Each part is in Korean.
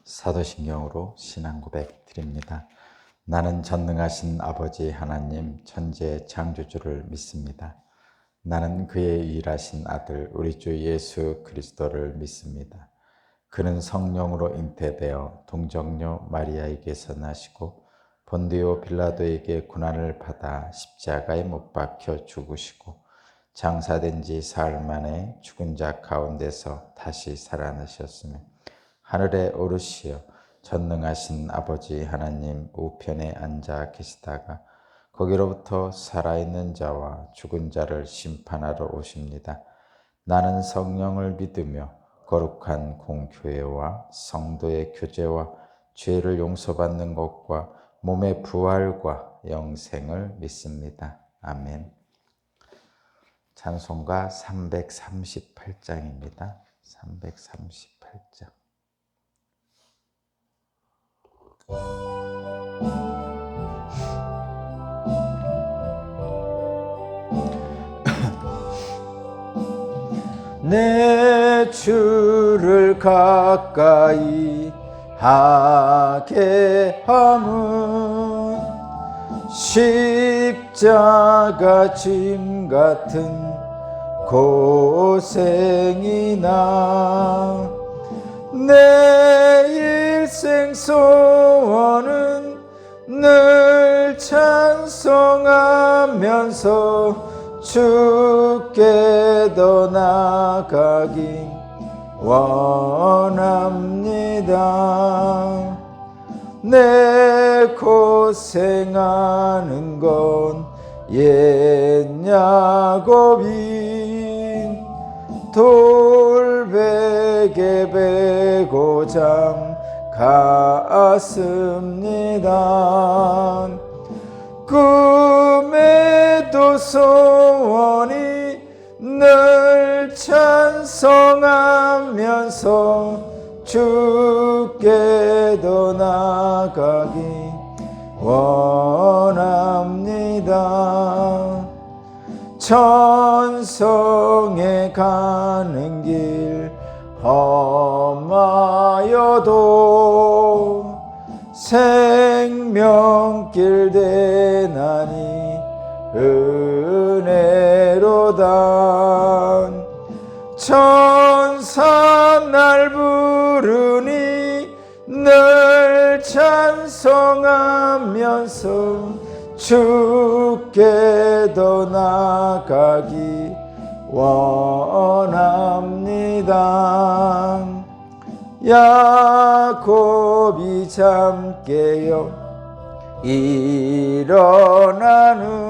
사도신경으로 신앙 고백 드립니다. 나는 전능하신 아버지 하나님 천지의 창조주를 믿습니다. 나는 그의 유일하신 아들 우리 주 예수 그리스도를 믿습니다. 그는 성령으로 잉태되어 동정녀 마리아에게서 나시고 본디오 빌라도에게 고난을 받아 십자가에 못 박혀 죽으시고 장사된 지 사흘 만에 죽은 자 가운데서 다시 살아나셨으며 하늘에 오르시어 전능하신 아버지 하나님 우편에 앉아 계시다가 거기로부터 살아있는 자와 죽은 자를 심판하러 오십니다. 나는 성령을 믿으며 거룩한 공교회와 성도의 교제와 죄를 용서받는 것과 몸의 부활과 영생을 믿습니다. 아멘. 찬송가 338장입니다. 338장. 내 주를 가까이 하게 함은 십자가 짐 같은 고생이나 내 일생 소원은 늘 찬송하면서 주께 더 나아가기 원합니다. 내 고생하는 건 옛 야곱인 돌베개 베고장 갔습니다. 꿈에도 소원이 늘 찬송하면서 주께 더 나아가기 원합니다. 천성에 가는 길 험하여도 생명길 대나니 은혜로다. 천사 날 부르니 늘 찬송하면서 주께 더 나아가기 원합니다. 야곱이 잠 깨어 일어난 후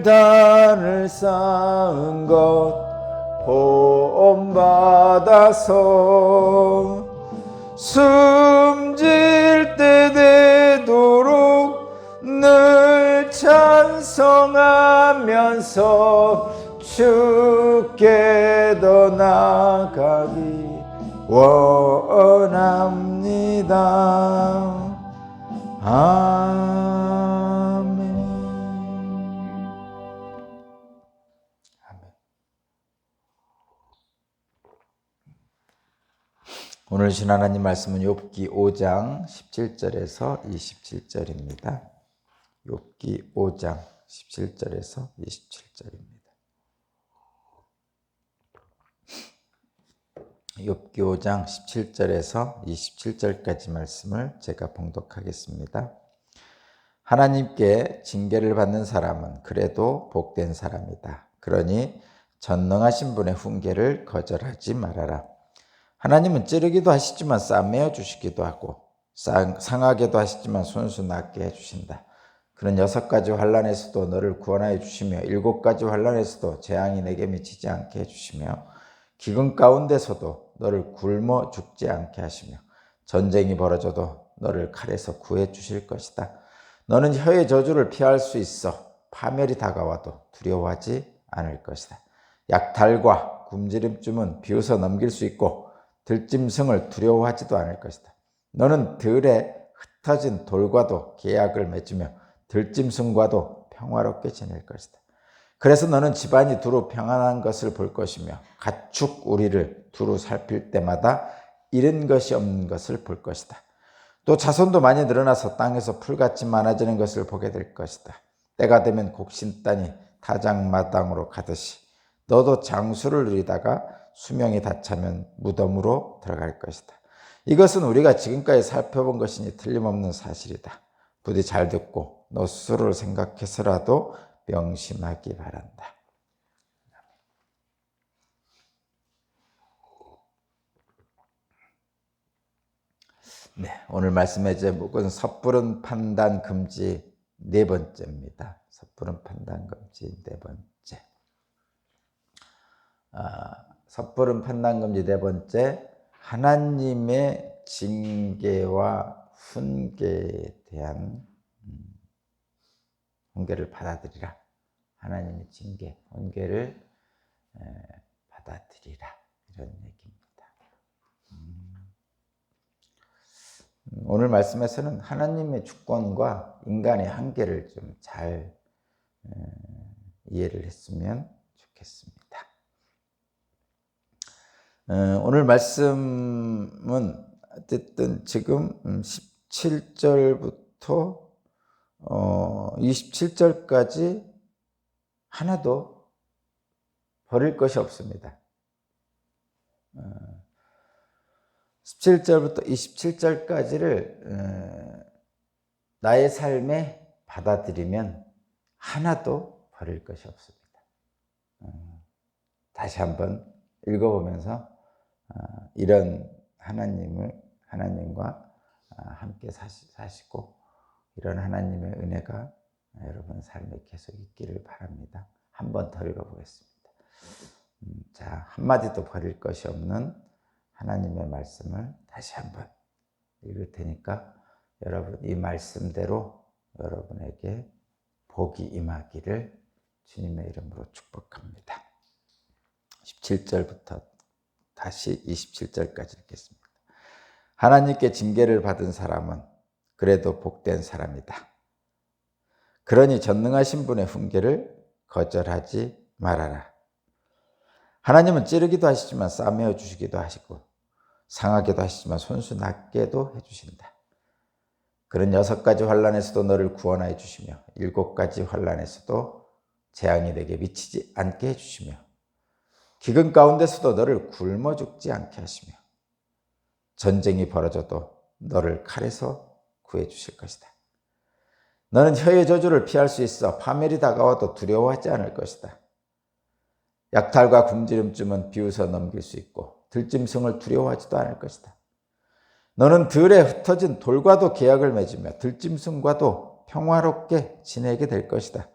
돌단을 쌓은 것 본받아서 숨질 때 되도록 늘 찬송하면서 주께 더 나아가기 원합니다. 아멘. 오늘 주신 하나님 말씀은 욥기 5장 17절에서 27절입니다. 욥기 5장 17절에서 27절입니다. 욥기 5장 17절에서 27절까지 말씀을 제가 봉독하겠습니다. 하나님께 징계를 받는 사람은 그래도 복된 사람이다. 그러니 전능하신 분의 훈계를 거절하지 말아라. 하나님은 찌르기도 하시지만 싸매어 주시기도 하고 상하게도 하시지만 손수 낫게 해주신다. 그는 6가지 환난에서도 너를 구원하여 주시며 7가지 환난에서도 재앙이 내게 미치지 않게 해주시며 기근 가운데서도 너를 굶어 죽지 않게 하시며 전쟁이 벌어져도 너를 칼에서 구해 주실 것이다. 너는 혀의 저주를 피할 수 있어 파멸이 다가와도 두려워하지 않을 것이다. 약탈과 굶주림쯤은 비웃어 넘길 수 있고 들짐승을 두려워하지도 않을 것이다. 너는 들에 흩어진 돌과도 계약을 맺으며 들짐승과도 평화롭게 지낼 것이다. 그래서 너는 집안이 두루 평안한 것을 볼 것이며 가축 우리를 두루 살필 때마다 잃은 것이 없는 것을 볼 것이다. 또 자손도 많이 늘어나서 땅에서 풀같이 많아지는 것을 보게 될 것이다. 때가 되면 곡신단이 타작마당으로 가듯이 너도 장수를 누리다가 수명이 다 차면 무덤으로 들어갈 것이다. 이것은 우리가 지금까지 살펴본 것이니 틀림없는 사실이다. 부디 잘 듣고 너 스스로를 생각해서라도 명심하기 바란다. 네, 오늘 말씀의 제목은 섣부른 판단 금지 네 번째입니다. 섣부른 판단 금지 네 번째. 섣부른 판단 금지 네 번째, 하나님의 징계와 훈계에 대한 훈계를 받아들이라. 하나님의 징계, 훈계를 받아들이라. 이런 얘기입니다. 오늘 말씀에서는 하나님의 주권과 인간의 한계를 좀 잘 이해를 했으면 좋겠습니다. 오늘 말씀은 어쨌든 지금 17절부터 27절까지 하나도 버릴 것이 없습니다. 17절부터 27절까지를 나의 삶에 받아들이면 하나도 버릴 것이 없습니다. 다시 한번 읽어보면서 이런 하나님과 함께 사시고 이런 하나님의 은혜가 여러분 삶에 계속 있기를 바랍니다. 한 번 더 읽어보겠습니다. 자, 한마디도 버릴 것이 없는 하나님의 말씀을 다시 한번 읽을 테니까 여러분 이 말씀대로 여러분에게 복이 임하기를 주님의 이름으로 축복합니다. 17절부터 다시 27절까지 읽겠습니다. 하나님께 징계를 받은 사람은 그래도 복된 사람이다. 그러니 전능하신 분의 훈계를 거절하지 말아라. 하나님은 찌르기도 하시지만 싸매어 주시기도 하시고 상하게도 하시지만 손수 낫게도 해주신다. 그는 6가지 환난에서도 너를 구원하여 주시며 7가지 환난에서도 재앙이 내게 미치지 않게 해주시며 기근 가운데서도 너를 굶어 죽지 않게 하시며 전쟁이 벌어져도 너를 칼에서 구해 주실 것이다. 너는 혀의 저주를 피할 수 있어 파멸이 다가와도 두려워하지 않을 것이다. 약탈과 굶주림쯤은 비웃어 넘길 수 있고 들짐승을 두려워하지도 않을 것이다. 너는 들에 흩어진 돌과도 계약을 맺으며 들짐승과도 평화롭게 지내게 될 것이다.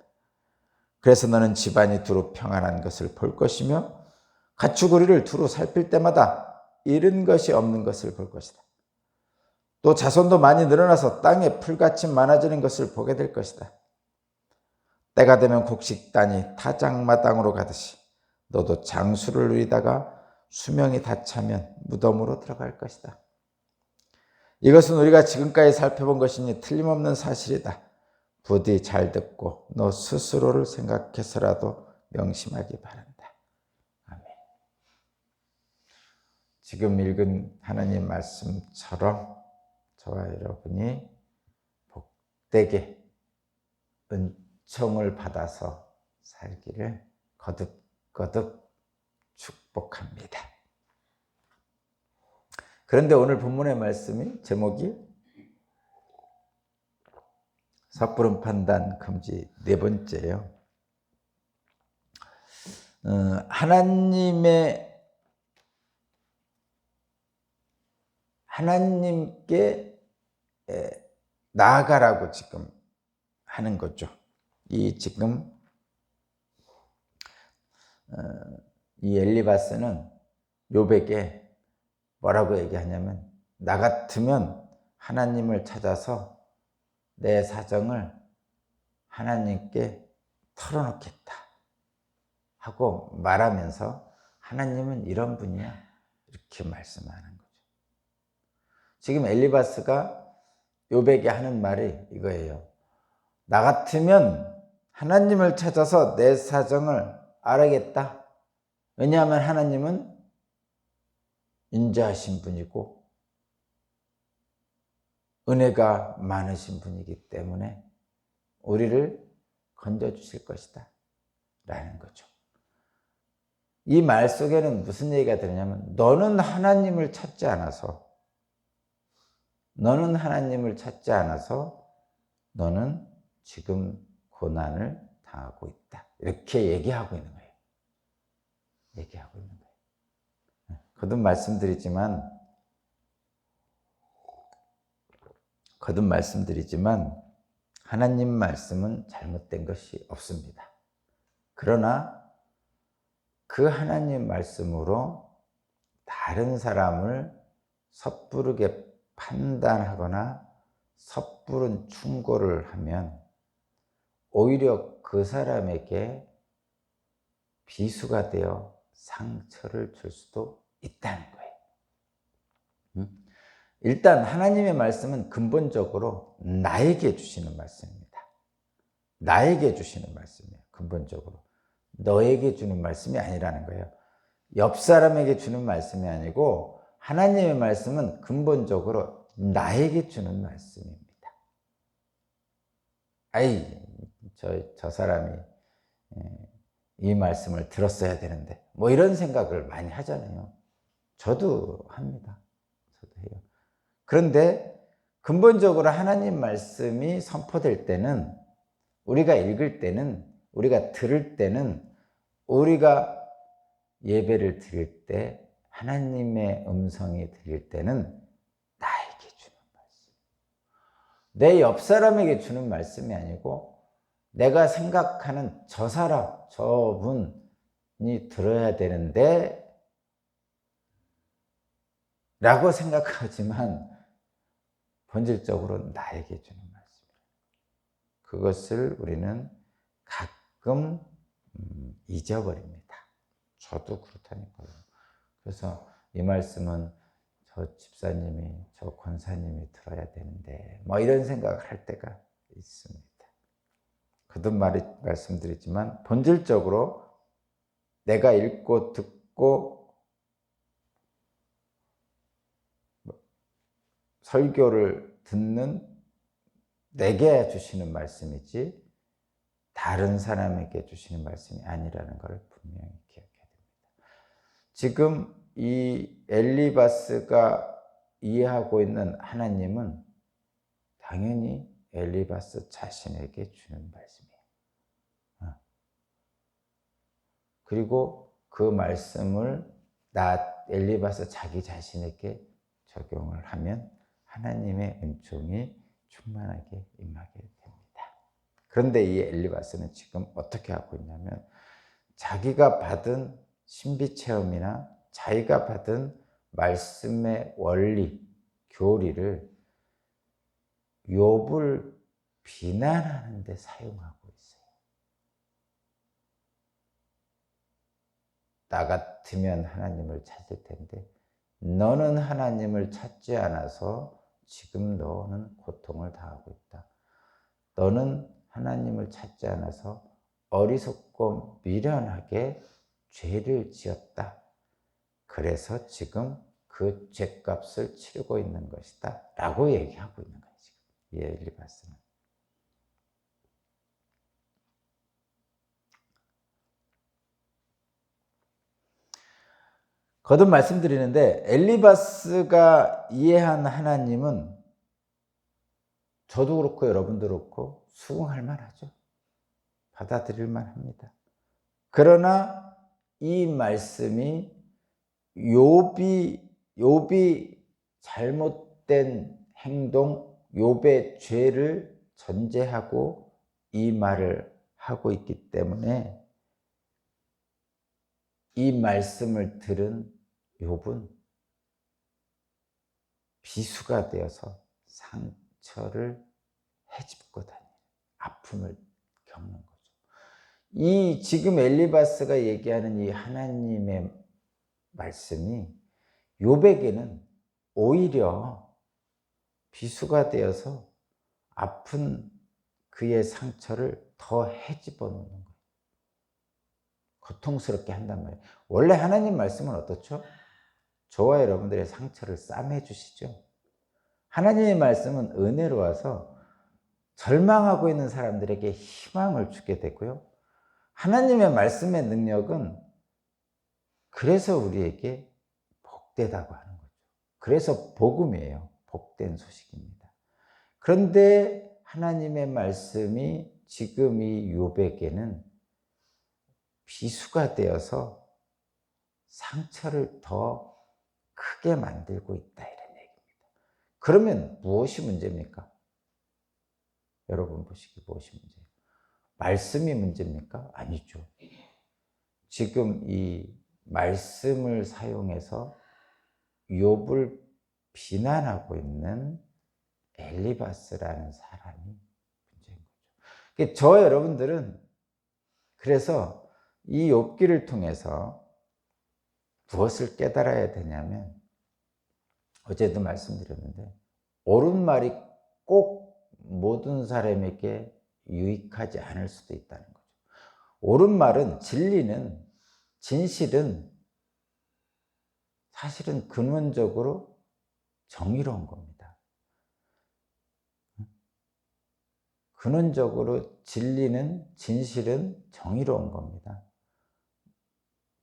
그래서 너는 집안이 두루 평안한 것을 볼 것이며 가축우리를 두루 살필 때마다 잃은 것이 없는 것을 볼 것이다. 또 자손도 많이 늘어나서 땅에 풀같이 많아지는 것을 보게 될 것이다. 때가 되면 곡식단이 타작마당으로 가듯이 너도 장수를 누리다가 수명이 다 차면 무덤으로 들어갈 것이다. 이것은 우리가 지금까지 살펴본 것이니 틀림없는 사실이다. 부디 잘 듣고 너 스스로를 생각해서라도 명심하기 바란다. 아멘. 지금 읽은 하나님 말씀처럼 저와 여러분이 복되게 은총을 받아서 살기를 거듭 축복합니다. 그런데 오늘 본문의 말씀이 제목이 섣부른 판단 금지 네 번째예요. 하나님께 나아가라고 지금 하는 거죠. 이 엘리바스는 욥에게 뭐라고 얘기하냐면 나 같으면 하나님을 찾아서 내 사정을 하나님께 털어놓겠다 하고 말하면서 하나님은 이런 분이야 이렇게 말씀하는 거죠. 지금 엘리바스가 욥에게 하는 말이 이거예요. 나 같으면 하나님을 찾아서 내 사정을 알아야겠다. 왜냐하면 하나님은 인자하신 분이고 은혜가 많으신 분이기 때문에 우리를 건져주실 것이다 라는 거죠. 이 말 속에는 무슨 얘기가 들으냐면 너는 하나님을 찾지 않아서 너는 지금 고난을 당하고 있다. 이렇게 얘기하고 있는 거예요. 거듭 말씀드리지만 하나님 말씀은 잘못된 것이 없습니다. 그러나 그 하나님 말씀으로 다른 사람을 섣부르게 판단하거나 섣부른 충고를 하면 오히려 그 사람에게 비수가 되어 상처를 줄 수도 있다는 거예요. 일단 하나님의 말씀은 근본적으로 나에게 주시는 말씀입니다. 나에게 주시는 말씀이에요. 근본적으로 너에게 주는 말씀이 아니라는 거예요. 옆 사람에게 주는 말씀이 아니고 하나님의 말씀은 근본적으로 나에게 주는 말씀입니다. 저 사람이 이 말씀을 들었어야 되는데 뭐 이런 생각을 많이 하잖아요. 저도 합니다. 저도 해요. 그런데 근본적으로 하나님 말씀이 선포될 때는, 우리가 읽을 때는, 우리가 들을 때는, 우리가 예배를 드릴 때, 하나님의 음성이 들릴 때는 나에게 주는 말씀, 내 옆 사람에게 주는 말씀이 아니고 내가 생각하는 저 사람, 저분이 들어야 되는데 라고 생각하지만 본질적으로 나에게 주는 말씀이에요. 그것을 우리는 가끔 잊어버립니다. 저도 그렇다니까요. 그래서 이 말씀은 저 집사님이, 저 권사님이 들어야 되는데 뭐 이런 생각을 할 때가 있습니다. 거듭 말씀드리지만 본질적으로 내가 읽고 듣고 설교를 듣는 내게 주시는 말씀이지 다른 사람에게 주시는 말씀이 아니라는 걸 분명히 기억해야 됩니다. 지금 이 엘리바스가 이해하고 있는 하나님은 당연히 엘리바스 자신에게 주는 말씀이에요. 그리고 그 말씀을 엘리바스 자기 자신에게 적용을 하면 하나님의 은총이 충만하게 임하게 됩니다. 그런데 이 엘리바스는 지금 어떻게 하고 있냐면 자기가 받은 신비 체험이나 자기가 받은 말씀의 원리, 교리를 욥을 비난하는 데 사용하고 있어요. 나 같으면 하나님을 찾을 텐데 너는 하나님을 찾지 않아서 지금 너는 고통을 당하고 있다. 너는 하나님을 찾지 않아서 어리석고 미련하게 죄를 지었다. 그래서 지금 그 죄값을 치르고 있는 것이다 라고 얘기하고 있는 거예요. 지금 이 엘리바스는. 거듭 말씀드리는데 엘리바스가 이해한 하나님은 저도 그렇고 여러분도 그렇고 수긍할 만하죠. 받아들일 만합니다. 그러나 이 말씀이 욥이 잘못된 행동, 욥의 죄를 전제하고 이 말을 하고 있기 때문에 이 말씀을 들은 욥은 비수가 되어서 상처를 헤집고 다니는, 아픔을 겪는 거죠. 이 지금 엘리바스가 얘기하는 이 하나님의 말씀이 욥에게는 오히려 비수가 되어서 아픈 그의 상처를 더 헤집어 놓는 거예요. 고통스럽게 한단 말이에요. 원래 하나님 말씀은 어떻죠? 저와 여러분들의 상처를 싸매 주시죠. 하나님의 말씀은 은혜로 와서 절망하고 있는 사람들에게 희망을 주게 되고요. 하나님의 말씀의 능력은 그래서 우리에게 복되다고 하는 거죠. 그래서 복음이에요. 복된 소식입니다. 그런데 하나님의 말씀이 지금 이 욥에게는 비수가 되어서 상처를 더 크게 만들고 있다 이런 얘기입니다. 그러면 무엇이 문제입니까? 여러분 보시기 무엇이 문제예요? 말씀이 문제입니까? 아니죠. 지금 이 말씀을 사용해서 욥을 비난하고 있는 엘리바스라는 사람이 문제인 거죠. 저 여러분들은 그래서 이 욥기를 통해서 무엇을 깨달아야 되냐면, 어제도 말씀드렸는데 옳은 말이 꼭 모든 사람에게 유익하지 않을 수도 있다는 거죠. 옳은 말은, 진리는, 진실은 사실은 근원적으로 정의로운 겁니다. 근원적으로 진리는, 진실은 정의로운 겁니다.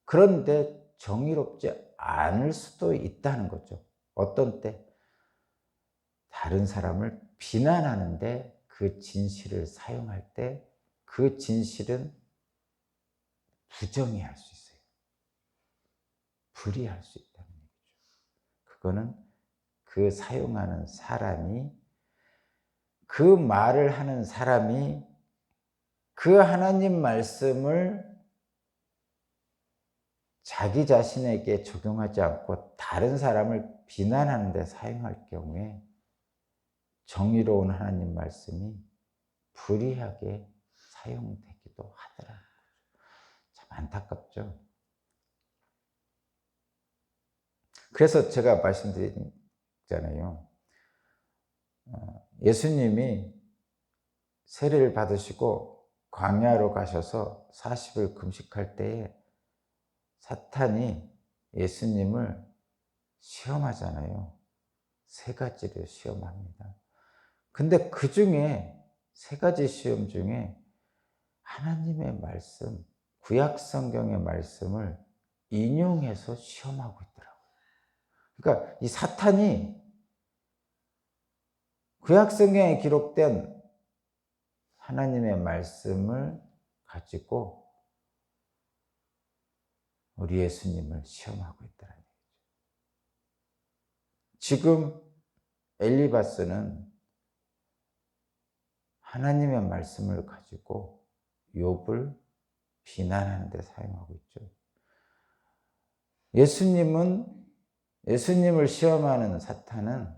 그런데 정의롭지 않을 수도 있다는 거죠. 어떤 때? 다른 사람을 비난하는데 그 진실을 사용할 때 그 진실은 부정의할 수 있어요. 불이할 수 있다는 얘기죠. 그거는 그 사용하는 사람이, 그 말을 하는 사람이 그 하나님 말씀을 자기 자신에게 적용하지 않고 다른 사람을 비난하는 데 사용할 경우에 정의로운 하나님 말씀이 불이하게 사용되기도 하더라고요. 참 안타깝죠. 그래서 제가 말씀드리잖아요. 예수님이 세례를 받으시고 광야로 가셔서 40일 금식할 때에 사탄이 예수님을 시험하잖아요. 3가지를 시험합니다. 근데 그 중에 3가지 시험 중에 하나님의 말씀, 구약 성경의 말씀을 인용해서 시험하고 있더라고요. 그러니까 이 사탄이 구약 성경에 기록된 하나님의 말씀을 가지고 우리 예수님을 시험하고 있다는 얘기죠. 지금 엘리바스는 하나님의 말씀을 가지고 욥을 비난하는 데 사용하고 있죠. 예수님을 시험하는 사탄은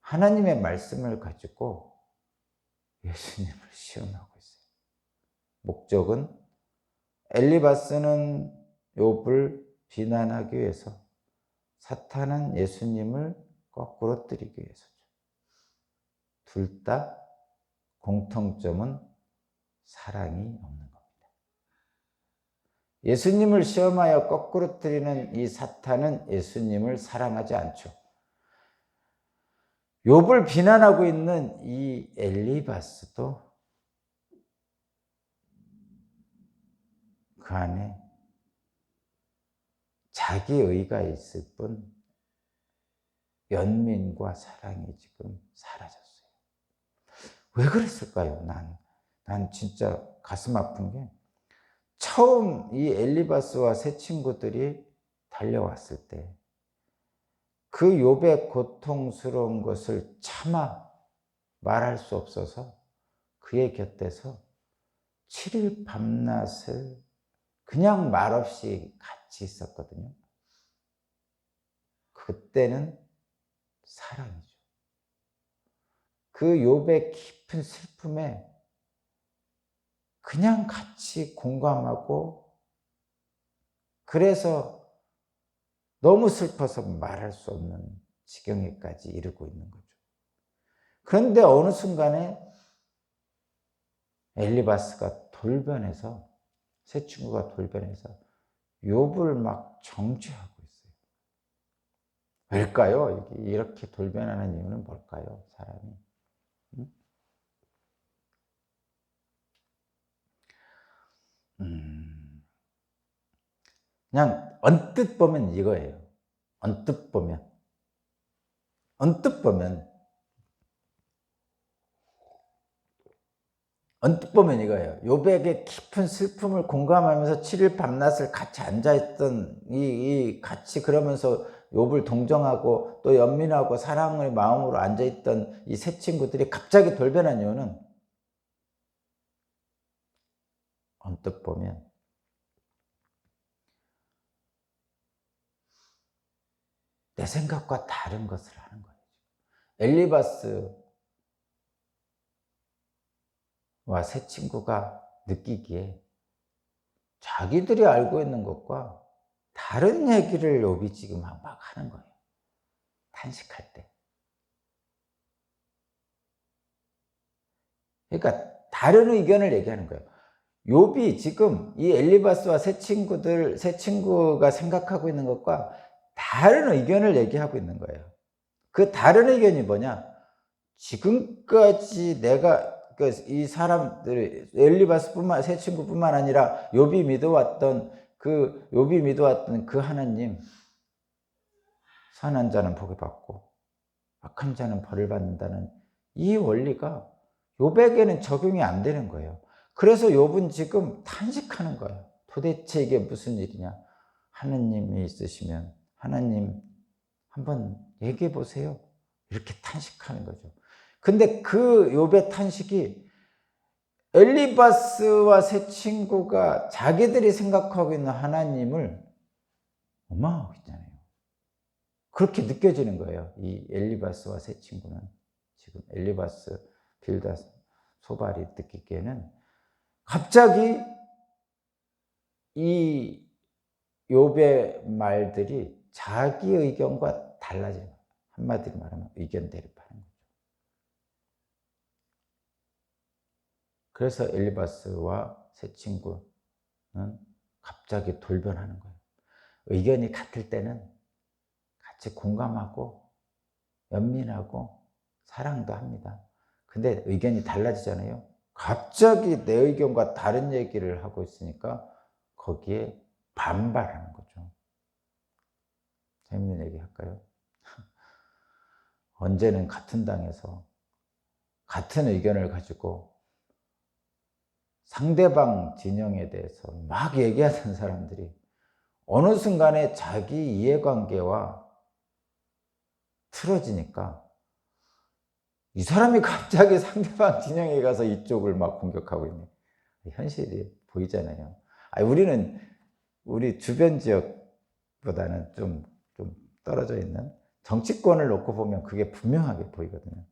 하나님의 말씀을 가지고 예수님을 시험하고 있어요. 목적은 엘리바스는 욥을 비난하기 위해서, 사탄은 예수님을 거꾸로 뜨리기 위해서죠. 둘 다 공통점은 사랑이 없는 겁니다. 예수님을 시험하여 거꾸로 뜨리는 이 사탄은 예수님을 사랑하지 않죠. 욥을 비난하고 있는 이 엘리바스도 그 안에 자기 의가 있을 뿐 연민과 사랑이 지금 사라졌어요. 왜 그랬을까요? 난 진짜 가슴 아픈 게, 처음 이 엘리바스와 세 친구들이 달려왔을 때 그 욥의 고통스러운 것을 차마 말할 수 없어서 그의 곁에서 7일 밤낮을 그냥 말없이 같이 있었거든요. 그때는 사랑이죠. 그 욥의 깊은 슬픔에 그냥 같이 공감하고, 그래서 너무 슬퍼서 말할 수 없는 지경에까지 이르고 있는 거죠. 그런데 어느 순간에 엘리바스가 돌변해서, 세 친구가 돌변해서 욥을 막 정죄하고 있어요. 왜일까요? 이렇게 돌변하는 이유는 뭘까요? 사람이. 그냥 언뜻 보면 이거예요. 언뜻 보면 이거예요. 욥에게 깊은 슬픔을 공감하면서 7일 밤낮을 같이 앉아있던 같이 그러면서 욥을 동정하고 또 연민하고 사랑의 마음으로 앉아있던 이 세 친구들이 갑자기 돌변한 이유는 언뜻 보면 내 생각과 다른 것을 하는 거예요. 엘리바스와 세 친구가 느끼기에 자기들이 알고 있는 것과 다른 얘기를 욥이 지금 막 하는 거예요. 탄식할 때. 그러니까 다른 의견을 얘기하는 거예요. 욥이 지금 이 엘리바스와 세 친구가 생각하고 있는 것과 다른 의견을 얘기하고 있는 거예요. 그 다른 의견이 뭐냐? 지금까지 내가 이 사람들이 엘리바스뿐만 세 친구뿐만 아니라 욥이 믿어왔던 그 하나님, 선한 자는 복을 받고 악한 자는 벌을 받는다는 이 원리가 욥에게는 적용이 안 되는 거예요. 그래서 욥은 지금 탄식하는 거예요. 도대체 이게 무슨 일이냐? 하나님이 있으시면 하나님 한번 얘기해 보세요. 이렇게 탄식하는 거죠. 근데 그 욥의 탄식이 엘리바스와 세 친구가 자기들이 생각하고 있는 하나님을 원망하고 있잖아요. 그렇게 느껴지는 거예요. 이 엘리바스와 세 친구는 지금 엘리바스, 빌다, 소발이 느끼기에는 갑자기 이 욥의 말들이 자기 의견과 달라지는 거예요. 한마디로 말하면 의견 대립하는 거죠. 그래서 엘리바스와 세 친구는 갑자기 돌변하는 거예요. 의견이 같을 때는 같이 공감하고 연민하고 사랑도 합니다. 근데 의견이 달라지잖아요. 갑자기 내 의견과 다른 얘기를 하고 있으니까 거기에 반발하는 거죠. 재밌는 얘기 할까요? 언제는 같은 당에서 같은 의견을 가지고 상대방 진영에 대해서 막 얘기하던 사람들이 어느 순간에 자기 이해관계와 틀어지니까 이 사람이 갑자기 상대방 진영에 가서 이쪽을 막 공격하고 있는 현실이 보이잖아요. 우리 주변 지역보다는 좀 떨어져 있는 정치권을 놓고 보면 그게 분명하게 보이거든요.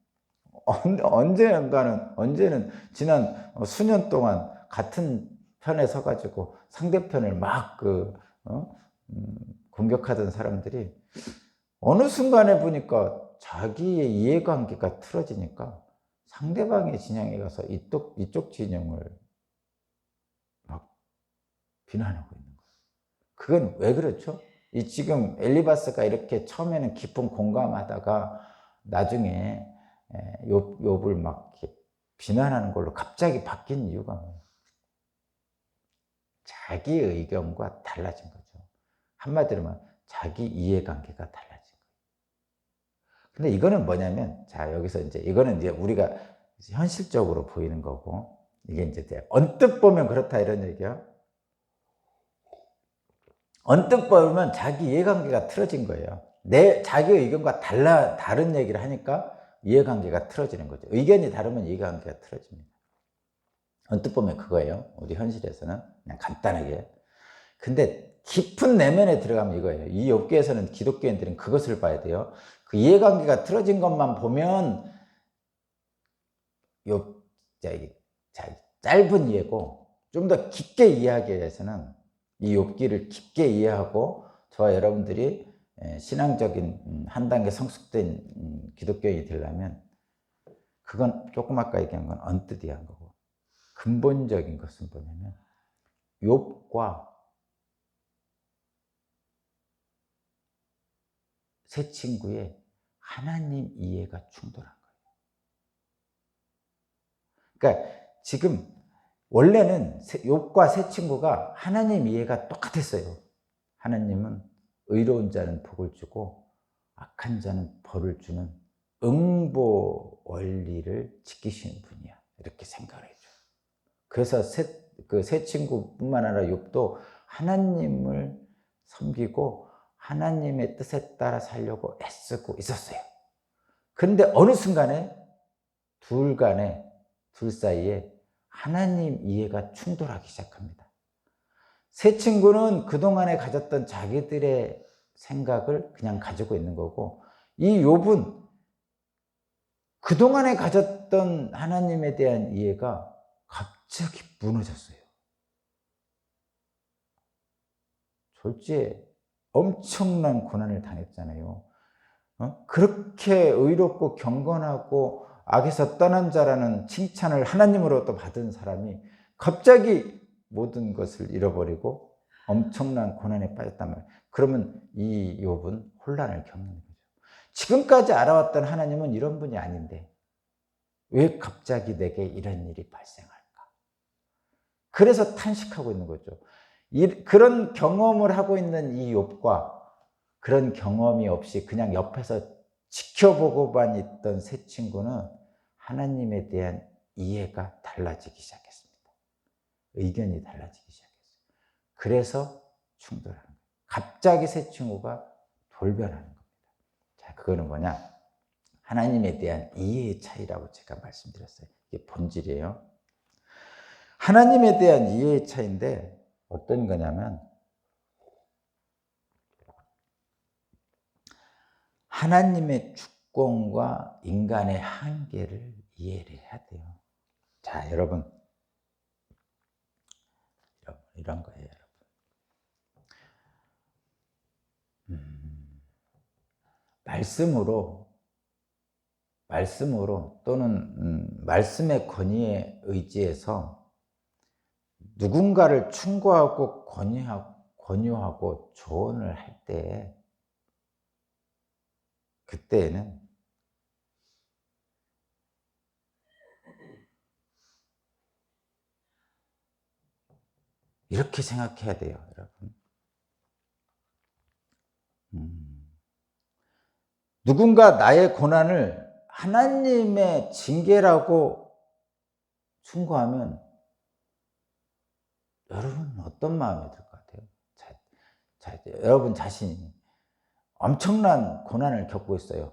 언제는 지난 수년 동안 같은 편에 서가지고 상대편을 막 공격하던 사람들이 어느 순간에 보니까 자기의 이해관계가 틀어지니까 상대방의 진영에 가서 이쪽 진영을 막 비난하고 있는 거예요. 그건 왜 그렇죠? 지금 엘리바스가 이렇게 처음에는 깊은 공감하다가 나중에 욥을 막 비난하는 걸로 갑자기 바뀐 이유가 뭐예요? 자기 의견과 달라진 거죠. 한마디로 말하면 자기 이해관계가 달라진 거예요. 근데 이거는 뭐냐면, 자, 여기서 이거는 우리가 현실적으로 보이는 거고, 이게 이제 언뜻 보면 그렇다 이런 얘기야. 언뜻 보면 자기 이해관계가 틀어진 거예요. 자기 의견과 다른 얘기를 하니까 이해관계가 틀어지는 거죠. 의견이 다르면 이해관계가 틀어집니다. 언뜻 보면 그거예요. 우리 현실에서는 그냥 간단하게. 근데 깊은 내면에 들어가면 이거예요. 이 욥기에서는 기독교인들은 그것을 봐야 돼요. 그 이해관계가 틀어진 것만 보면 짧은 이해고, 좀 더 깊게 이해하기 위해서는 이 욥기를 깊게 이해하고 저와 여러분들이 신앙적인 한 단계 성숙된 기독교인이 되려면 그건 조금 아까 얘기한 건 언뜻 이해한 거고, 근본적인 것은 뭐냐면 욥과 세 친구의 하나님 이해가 충돌한 거예요. 그러니까 지금 원래는 욥과 세 친구가 하나님 이해가 똑같았어요. 하나님은 의로운 자는 복을 주고 악한 자는 벌을 주는 응보 원리를 지키시는 분이야. 이렇게 생각을 해줘요. 그래서 세 친구뿐만 아니라 욥도 하나님을 섬기고 하나님의 뜻에 따라 살려고 애쓰고 있었어요. 그런데 어느 순간에 둘 사이에 하나님 이해가 충돌하기 시작합니다. 세 친구는 그동안에 가졌던 자기들의 생각을 그냥 가지고 있는 거고, 이 욥은 그동안에 가졌던 하나님에 대한 이해가 갑자기 무너졌어요. 졸지에 엄청난 고난을 당했잖아요. 그렇게 의롭고 경건하고 악에서 떠난 자라는 칭찬을 하나님으로부터 받은 사람이 갑자기 모든 것을 잃어버리고 엄청난 고난에 빠졌단 말이에요. 그러면 이 욥은 혼란을 겪는 거죠. 지금까지 알아왔던 하나님은 이런 분이 아닌데 왜 갑자기 내게 이런 일이 발생할까? 그래서 탄식하고 있는 거죠. 그런 경험을 하고 있는 이 욥과 그런 경험이 없이 그냥 옆에서 지켜보고만 있던 세 친구는 하나님에 대한 이해가 달라지기 시작했습니다. 의견이 달라지기 시작했어요. 그래서 충돌하는 거예요. 갑자기 세 친구가 돌변하는 겁니다. 자, 그거는 뭐냐? 하나님에 대한 이해의 차이라고 제가 말씀드렸어요. 이게 본질이에요. 하나님에 대한 이해의 차이인데 어떤 거냐면 하나님의 주권과 인간의 한계를 이해를 해야 돼요. 자, 여러분. 이런 거예요, 여러분. 말씀으로 또는 말씀의 권위에 의지해서 누군가를 충고하고 권유하고 조언을 할 때 그때에는 이렇게 생각해야 돼요, 여러분. 누군가 나의 고난을 하나님의 징계라고 충고하면 여러분 어떤 마음이 들 것 같아요? 여러분 자신이 엄청난 고난을 겪고 있어요.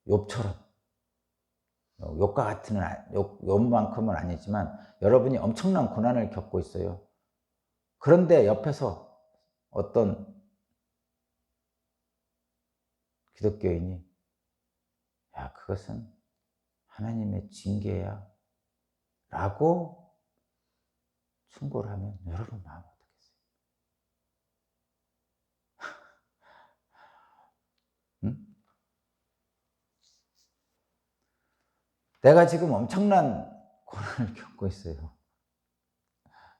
욥처럼. 욥만큼은 아니지만 여러분이 엄청난 고난을 겪고 있어요. 그런데 옆에서 어떤 기독교인이 야, 그것은 하나님의 징계야 라고 충고를 하면 여러분 마음 어떻겠어요? 응? 내가 지금 엄청난 고난을 겪고 있어요.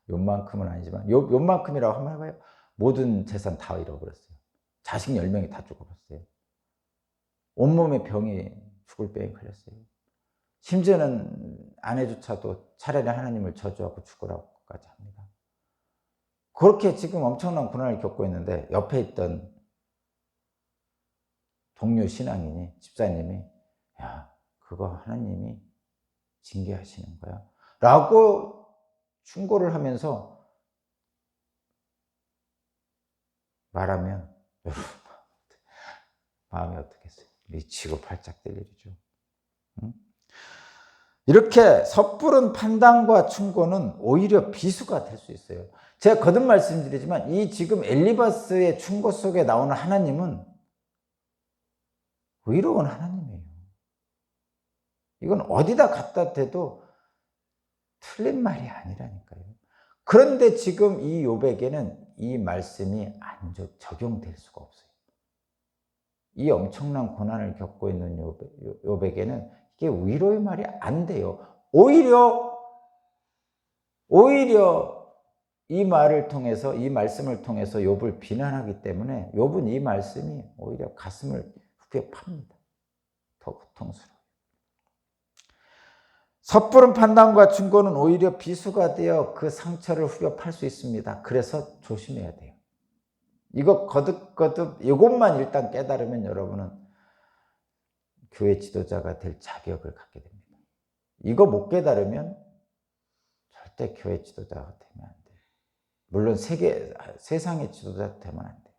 욥만큼은 아니지만 욥만큼이라고 한번 해봐요. 모든 재산 다 잃어버렸어요. 자식 10명이 다 죽어버렸어요. 온몸에 병이 죽을 병이 걸렸어요. 심지어는 아내조차도 차라리 하나님을 저주하고 죽으라고까지 합니다. 그렇게 지금 엄청난 고난을 겪고 있는데 옆에 있던 동료 신앙인이, 집사님이 야, 그거 하나님이 징계하시는 거야 라고 충고를 하면서 말하면 여러분 마음이 어떻겠어요? 미치고 팔짝 뛸 일이죠. 응? 이렇게 섣부른 판단과 충고는 오히려 비수가 될 수 있어요. 제가 거듭 말씀드리지만 이 지금 엘리바스의 충고 속에 나오는 하나님은 의로운 하나님이에요. 이건 어디다 갖다 대도 틀린 말이 아니라니까요. 그런데 지금 이 욥에게는 이 말씀이 안 적용될 수가 없어요. 이 엄청난 고난을 겪고 있는 욥에게는 이게 위로의 말이 안 돼요. 오히려 오히려 이 말을 통해서, 이 말씀을 통해서 욥을 비난하기 때문에 욥은 이 말씀이 오히려 가슴을 후벼 팝니다. 더 고통스러워요. 섣부른 판단과 충고는 오히려 비수가 되어 그 상처를 후벼 팔 수 있습니다. 그래서 조심해야 돼요. 이거 거듭거듭 이것만 일단 깨달으면 여러분은 교회 지도자가 될 자격을 갖게 됩니다. 이거 못 깨달으면 절대 교회 지도자가 되면 안 돼요. 물론 세상의 지도자 되면 안 돼요.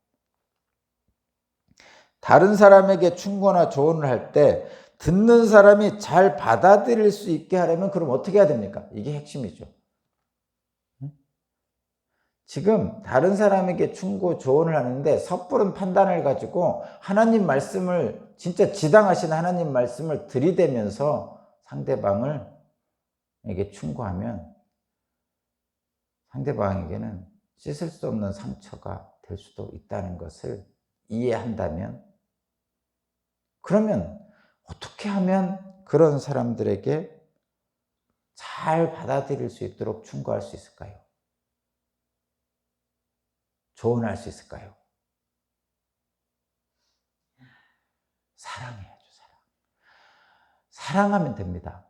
다른 사람에게 충고나 조언을 할 때 듣는 사람이 잘 받아들일 수 있게 하려면 그럼 어떻게 해야 됩니까? 이게 핵심이죠. 지금 다른 사람에게 충고, 조언을 하는데 섣부른 판단을 가지고 하나님 말씀을, 진짜 지당하신 하나님 말씀을 들이대면서 상대방에게 충고하면 상대방에게는 씻을 수 없는 상처가 될 수도 있다는 것을 이해한다면, 그러면 어떻게 하면 그런 사람들에게 잘 받아들일 수 있도록 충고할 수 있을까요? 조언할 수 있을까요? 사랑해야죠, 사랑하면 됩니다.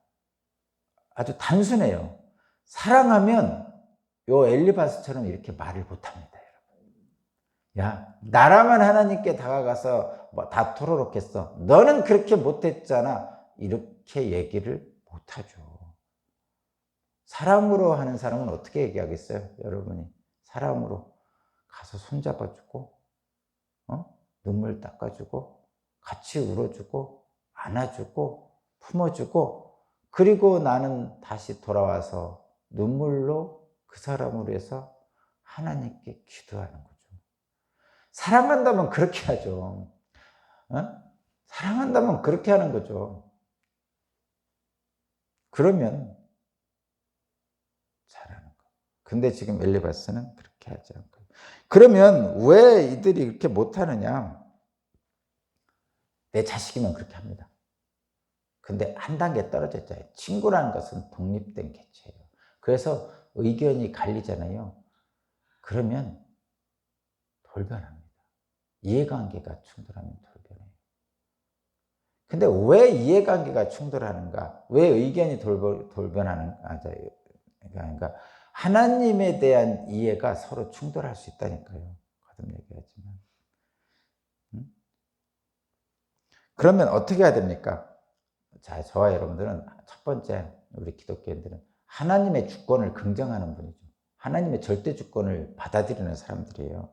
아주 단순해요. 사랑하면 요 엘리바스처럼 이렇게 말을 못합니다, 여러분. 야, 나라면 하나님께 다가가서 뭐 다 토로롭겠어. 너는 그렇게 못했잖아. 이렇게 얘기를 못하죠. 사랑으로 하는 사람은 어떻게 얘기하겠어요? 여러분이 사랑으로 가서 손잡아주고, 눈물 닦아주고, 같이 울어주고, 안아주고, 품어주고, 그리고 나는 다시 돌아와서 눈물로 그 사람을 위해서 하나님께 기도하는 거죠. 사랑한다면 그렇게 하죠. 사랑한다면 그렇게 하는 거죠. 그러면 잘하는 거. 근데 지금 엘리바스는 그렇게 하지 않고. 그러면 왜 이들이 이렇게 못하느냐? 내 자식이면 그렇게 합니다. 근데 한 단계 떨어져 있잖아요. 친구라는 것은 독립된 개체예요. 그래서 의견이 갈리잖아요. 그러면 돌변합니다. 이해관계가 충돌하면 돌변해요. 근데 왜 이해관계가 충돌하는가? 왜 의견이 돌변하는가? 그러니까 하나님에 대한 이해가 서로 충돌할 수 있다니까요. 거듭 얘기하지만. 그러면 어떻게 해야 됩니까? 자, 저와 여러분들은 첫 번째, 우리 기독교인들은 하나님의 주권을 긍정하는 분이죠. 하나님의 절대 주권을 받아들이는 사람들이에요.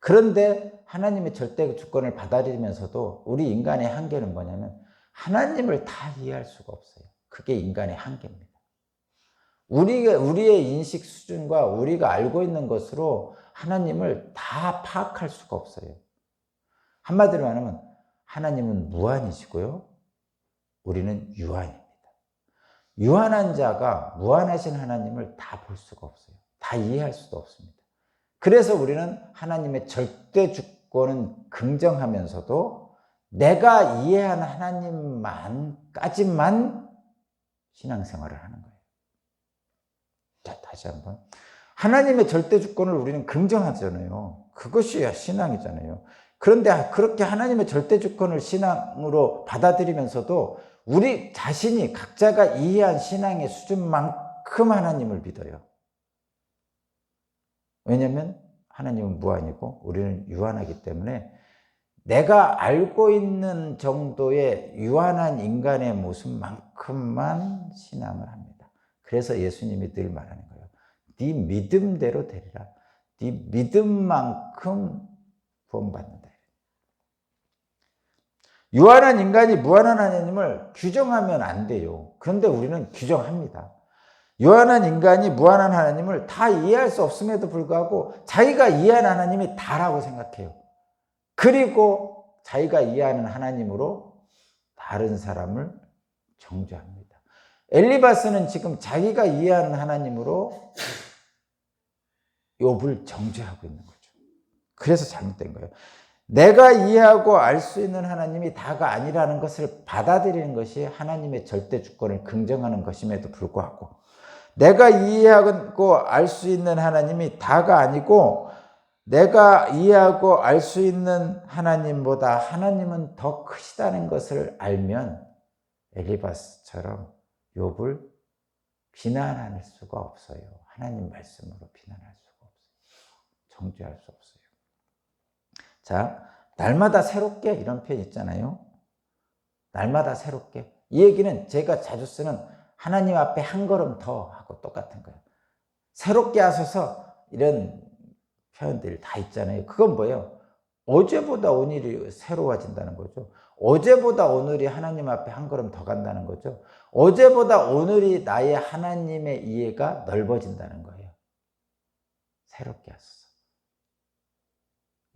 그런데 하나님의 절대 주권을 받아들이면서도 우리 인간의 한계는 뭐냐면 하나님을 다 이해할 수가 없어요. 그게 인간의 한계입니다. 우리의 인식 수준과 우리가 알고 있는 것으로 하나님을 다 파악할 수가 없어요. 한마디로 말하면 하나님은 무한이시고요. 우리는 유한입니다. 유한한 자가 무한하신 하나님을 다 볼 수가 없어요. 다 이해할 수도 없습니다. 그래서 우리는 하나님의 절대 주권은 긍정하면서도 내가 이해한 하나님만까지만 신앙생활을 하는 거예요. 자, 다시 한번. 하나님의 절대 주권을 우리는 긍정하잖아요. 그것이 신앙이잖아요. 그런데 그렇게 하나님의 절대 주권을 신앙으로 받아들이면서도 우리 자신이 각자가 이해한 신앙의 수준만큼 하나님을 믿어요. 왜냐하면 하나님은 무한이고 우리는 유한하기 때문에 내가 알고 있는 정도의 유한한 인간의 모습만큼만 신앙을 합니다. 그래서 예수님이 늘 말하는 거예요. 네 믿음대로 되리라. 네 믿음만큼 구원받는다. 유한한 인간이 무한한 하나님을 규정하면 안 돼요. 그런데 우리는 규정합니다. 유한한 인간이 무한한 하나님을 다 이해할 수 없음에도 불구하고 자기가 이해한 하나님이 다라고 생각해요. 그리고 자기가 이해하는 하나님으로 다른 사람을 정죄합니다. 엘리바스는 지금 자기가 이해하는 하나님으로 욥을 정죄하고 있는 거죠. 그래서 잘못된 거예요. 내가 이해하고 알 수 있는 하나님이 다가 아니라는 것을 받아들이는 것이 하나님의 절대 주권을 긍정하는 것임에도 불구하고 내가 이해하고 알 수 있는 하나님이 다가 아니고 내가 이해하고 알 수 있는 하나님보다 하나님은 더 크시다는 것을 알면 엘리바스처럼 욥을 비난할 수가 없어요. 하나님 말씀으로 비난할 수가 없어요. 정죄할 수 없어요. 자, 날마다 새롭게 이런 표현 있잖아요. 날마다 새롭게. 이 얘기는 제가 자주 쓰는 하나님 앞에 한 걸음 더 하고 똑같은 거예요. 새롭게 하소서 이런 표현들 다 있잖아요. 그건 뭐예요? 어제보다 오늘이 새로워진다는 거죠. 어제보다 오늘이 하나님 앞에 한 걸음 더 간다는 거죠. 어제보다 오늘이 나의 하나님의 이해가 넓어진다는 거예요. 새롭게 하소서.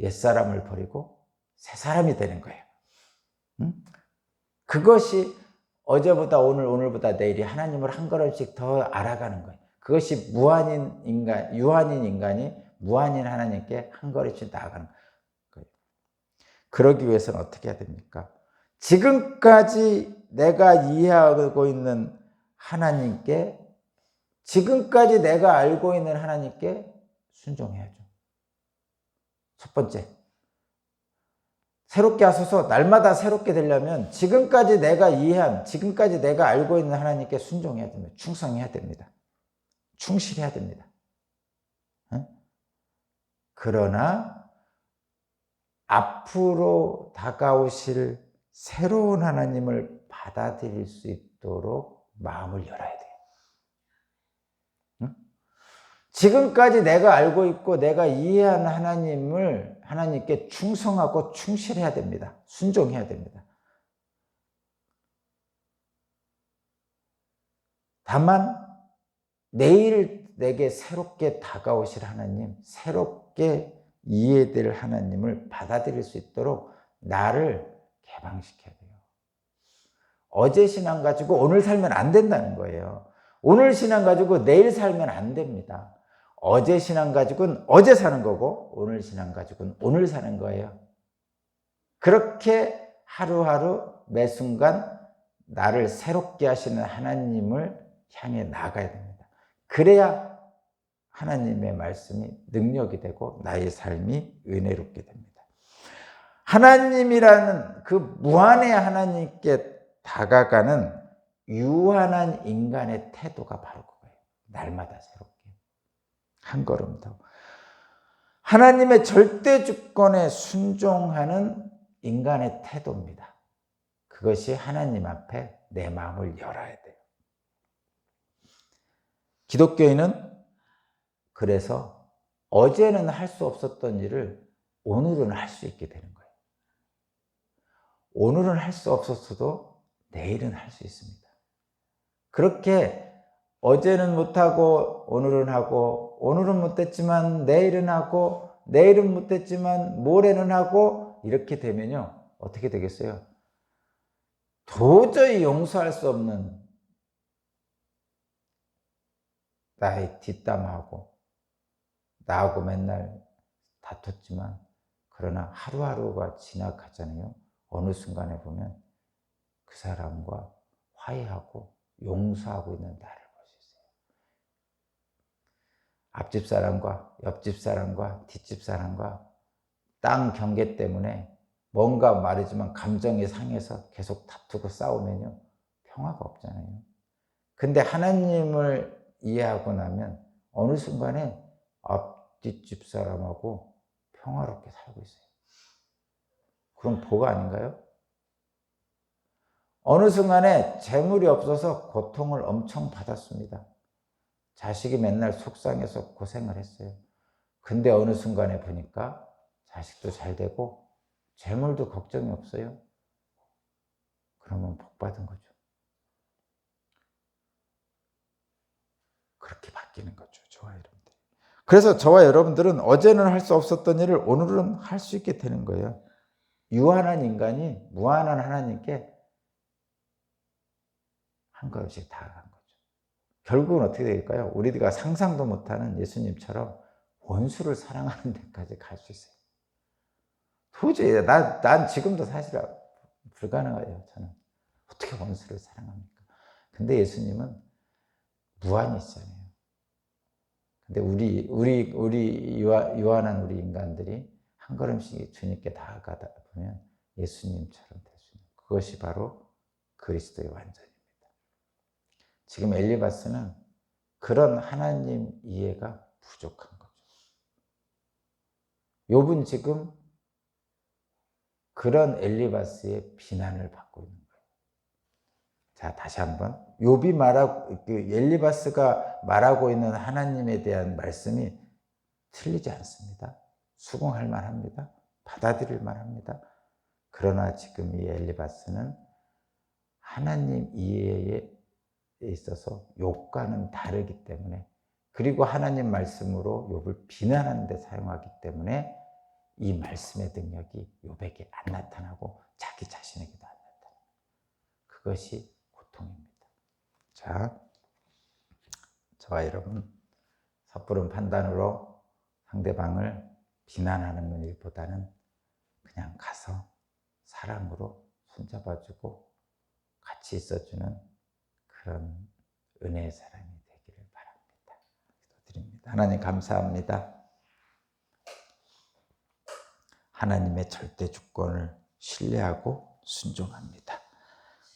옛사람을 버리고 새 사람이 되는 거예요. 그것이 어제보다 오늘, 오늘보다 내일이 하나님을 한 걸음씩 더 알아가는 거예요. 그것이 유한인 인간이 무한인 하나님께 한 걸음씩 나아가는 거예요. 그러기 위해서는 어떻게 해야 됩니까? 지금까지 내가 이해하고 있는 하나님께, 지금까지 내가 알고 있는 하나님께 순종해야죠. 첫 번째, 새롭게 하소서. 날마다 새롭게 되려면 지금까지 내가 이해한, 지금까지 내가 알고 있는 하나님께 순종해야 됩니다. 충성해야 됩니다. 충실해야 됩니다. 그러나 앞으로 다가오실 새로운 하나님을 받아들일 수 있도록 마음을 열어야 돼요. 지금까지 내가 알고 있고 내가 이해한 하나님께 충성하고 충실해야 됩니다. 순종해야 됩니다. 다만 내일 내게 새롭게 다가오실 하나님, 새롭게 이해될 하나님을 받아들일 수 있도록 나를 개방시켜야 돼요. 어제 신앙 가지고 오늘 살면 안 된다는 거예요. 오늘 신앙 가지고 내일 살면 안 됩니다. 어제 신앙 가지고는 어제 사는 거고 오늘 신앙 가지고는 오늘 사는 거예요. 그렇게 하루하루 매 순간 나를 새롭게 하시는 하나님을 향해 나가야 됩니다. 그래야 하나님의 말씀이 능력이 되고 나의 삶이 은혜롭게 됩니다. 하나님이라는 그 무한의 하나님께 다가가는 유한한 인간의 태도가 바로 그거예요. 날마다 새롭게. 한 걸음 더. 하나님의 절대 주권에 순종하는 인간의 태도입니다. 그것이 하나님 앞에 내 마음을 열어야 돼요. 기독교인은 그래서 어제는 할 수 없었던 일을 오늘은 할 수 있게 되는 거예요. 오늘은 할 수 없었어도 내일은 할 수 있습니다. 그렇게 어제는 못하고 오늘은 하고, 오늘은 못했지만 내일은 하고, 내일은 못했지만 모레는 하고, 이렇게 되면요 어떻게 되겠어요? 도저히 용서할 수 없는 나의 뒷담화하고 나하고 맨날 다퉜지만 그러나 하루하루가 지나가잖아요. 어느 순간에 보면 그 사람과 화해하고 용서하고 있는 나를 볼 수 있어요. 앞집 사람과 옆집 사람과 뒷집 사람과 땅 경계 때문에 뭔가 말이지만 감정이 상해서 계속 다투고 싸우면요 평화가 없잖아요. 근데 하나님을 이해하고 나면 어느 순간에 앞 뒷집 사람하고 평화롭게 살고 있어요. 그럼 복 아닌가요? 어느 순간에 재물이 없어서 고통을 엄청 받았습니다. 자식이 맨날 속상해서 고생을 했어요. 근데 어느 순간에 보니까 자식도 잘 되고 재물도 걱정이 없어요. 그러면 복 받은 거죠. 그렇게 바뀌는 거죠. 저와 여러분들. 그래서 저와 여러분들은 어제는 할 수 없었던 일을 오늘은 할 수 있게 되는 거예요. 유한한 인간이 무한한 하나님께 한 걸음씩 다가간 거죠. 결국은 어떻게 될까요? 우리가 상상도 못하는 예수님처럼 원수를 사랑하는 데까지 갈 수 있어요. 도저히 난 지금도 사실 불가능해요. 저는 어떻게 원수를 사랑합니까? 근데 예수님은 무한히 있잖아요. 근데 우리 유한한 우리 인간들이 한 걸음씩 주님께 나아가다 보면 예수님처럼 될 수 있는 그것이 바로 그리스도의 완전입니다. 지금 엘리바스는 그런 하나님 이해가 부족한 거죠. 욥은 지금 그런 엘리바스의 비난을 받고 있는 거예요. 자, 다시 한번 욥이 말하고 엘리바스가 말하고 있는 하나님에 대한 말씀이 틀리지 않습니다. 수긍할 만합니다. 받아들일 만합니다. 그러나 지금 이 엘리바스는 하나님 이해에 있어서 욥과는 다르기 때문에, 그리고 하나님 말씀으로 욥을 비난하는 데 사용하기 때문에 이 말씀의 능력이 욥에게 안 나타나고 자기 자신에게도 안 나타나요. 그것이 고통입니다. 자, 저와 여러분, 섣부른 판단으로 상대방을 비난하는 일보다는 그냥 가서 사랑으로 손잡아주고 같이 있어주는 그런 은혜의 사람이 되기를 바랍니다. 기도드립니다. 하나님 감사합니다. 하나님의 절대 주권을 신뢰하고 순종합니다.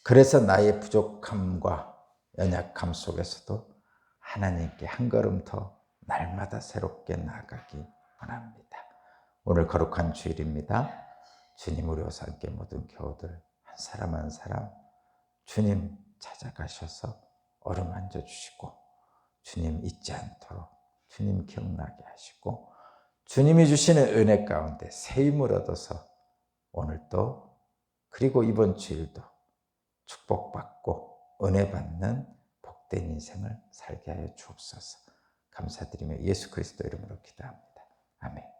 그래서 나의 부족함과 연약함 속에서도 하나님께 한 걸음 더 날마다 새롭게 나아가기 원합니다. 오늘 거룩한 주일입니다. 주님, 우리 오산교회 모든 교우들 한 사람 한 사람 주님 찾아가셔서 어루만져 주시고, 주님 잊지 않도록 주님 기억나게 하시고, 주님이 주시는 은혜 가운데 새 힘을 얻어서 오늘도 그리고 이번 주일도 축복받고 은혜 받는 복된 인생을 살게 하여 주옵소서. 감사드리며 예수 그리스도 이름으로 기도합니다. 아멘.